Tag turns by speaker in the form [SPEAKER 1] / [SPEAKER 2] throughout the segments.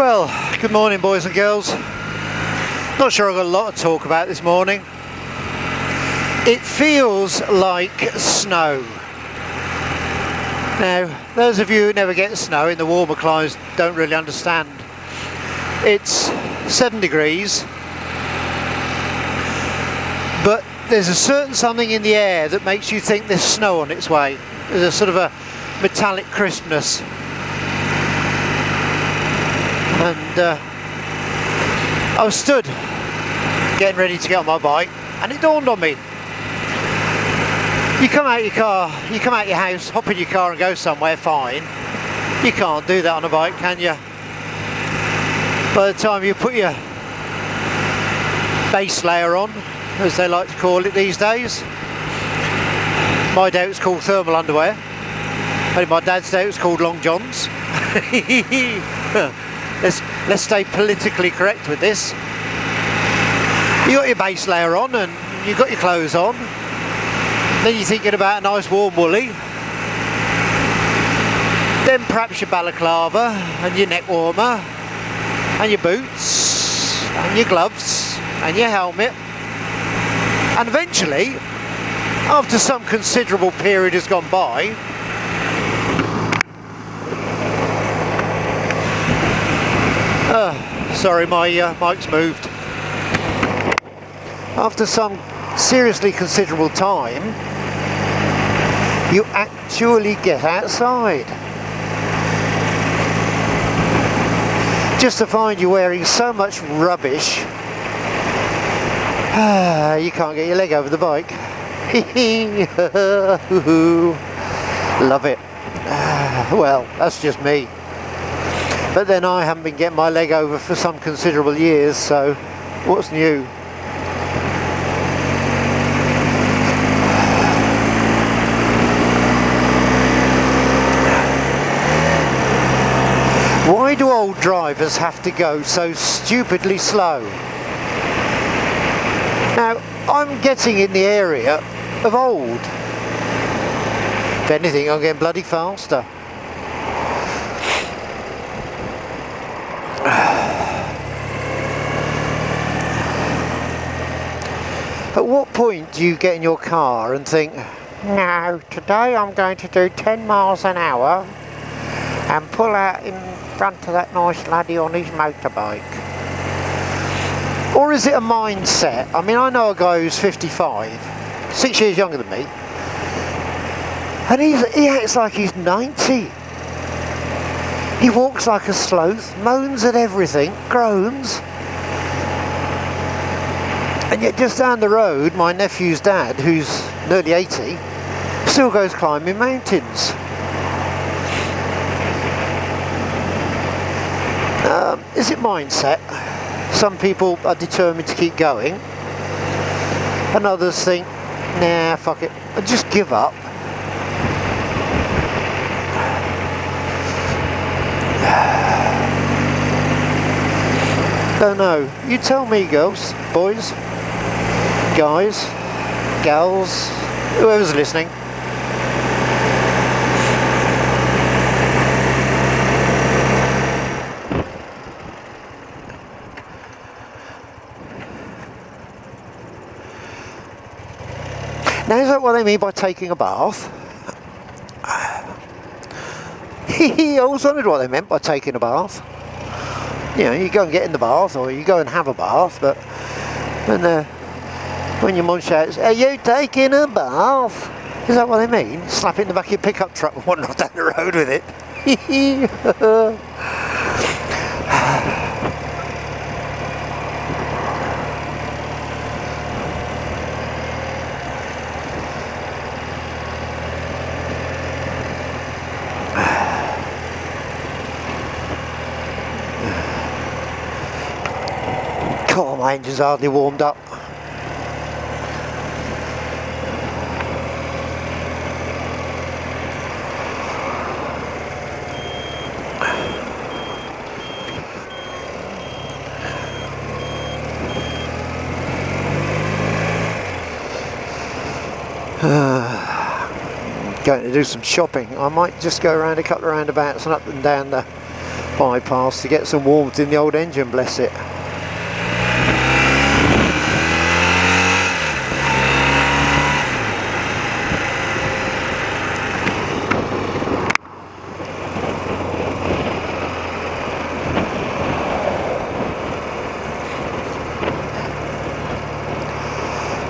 [SPEAKER 1] Well, good morning boys and girls. Not sure I've got a lot to talk about this morning. It feels like snow. Now, those of you who never get snow in the warmer climes don't really understand. It's 7 degrees, but there's a certain something in the air that makes you think there's snow on its way. There's a sort of a metallic crispness. And I was stood getting ready to get on my bike, and it dawned on me. You come out your car, you come out your house, hop in your car and go somewhere, fine. You can't do that on a bike, can you? By the time you put your base layer on, as they like to call it these days. My day it was called thermal underwear. But in my dad's day it was called longjohns. Let's stay politically correct with this. You got your base layer on and you got your clothes on. Then you're thinking about a nice warm woolly. Then perhaps your balaclava and your neck warmer and your boots and your gloves and your helmet. And eventually, after some considerable period has gone by, sorry, my mic's moved. After some seriously considerable time, you actually get outside. Just to find you wearing so much rubbish, you can't get your leg over the bike. Love it. Well, that's just me. But then I haven't been getting my leg over for some considerable years, so what's new? Why do old drivers have to go so stupidly slow? Now, I'm getting in the area of old. If anything, I'm getting bloody faster. At what point do you get in your car and think, no, today I'm going to do 10 miles an hour and pull out in front of that nice laddie on his motorbike? Or is it a mindset? I mean, I know a guy who's 55, 6 years younger than me, and he acts like he's 90. He walks like a sloth, moans at everything, groans. And yet just down the road, my nephew's dad, who's nearly 80, still goes climbing mountains. Is it mindset? Some people are determined to keep going, and others think, nah, fuck it, and just give up. Don't know. You tell me, girls, boys, guys, gals, whoever's listening. Now, is that what they mean by taking a bath? I always wondered what they meant by taking a bath. You know, you go and get in the bath, or you go and have a bath, but when your mum shouts, are you taking a bath? Is that what they mean? Slap it in the back of your pickup truck and wander off down the road with it. God, my engine's hardly warmed up. Going to do some shopping. I might just go around a couple of roundabouts and up and down the bypass to get some warmth in the old engine, bless it.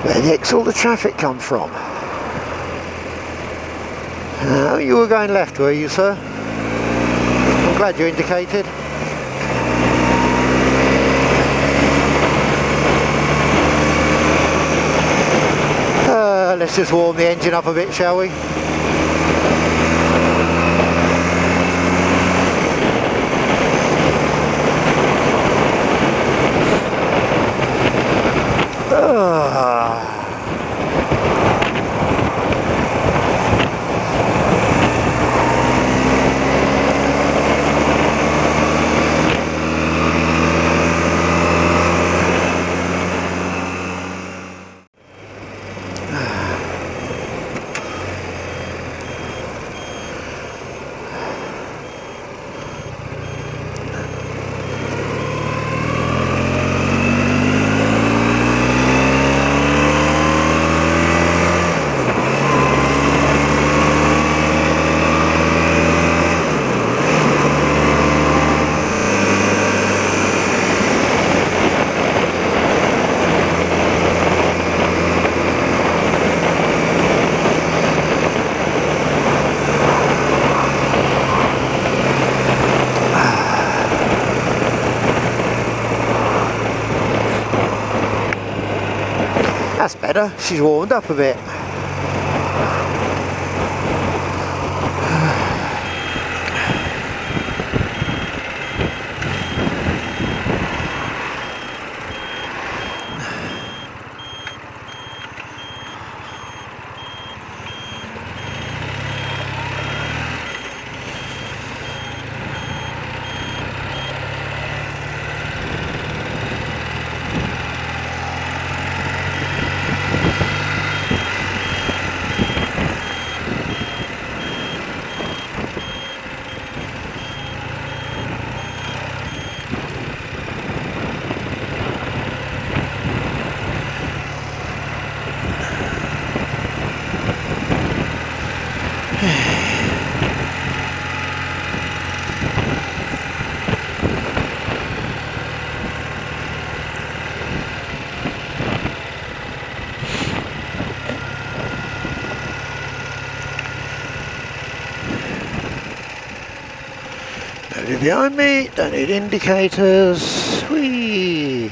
[SPEAKER 1] Where the heck's all the traffic come from? You were going left, were you, sir? I'm glad you indicated. Let's just warm the engine up a bit, shall we? That's better, she's warmed up a bit. Nobody behind me, don't need indicators. Whee!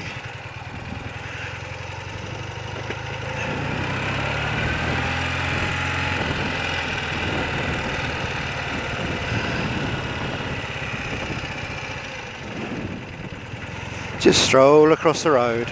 [SPEAKER 1] Just stroll across the road.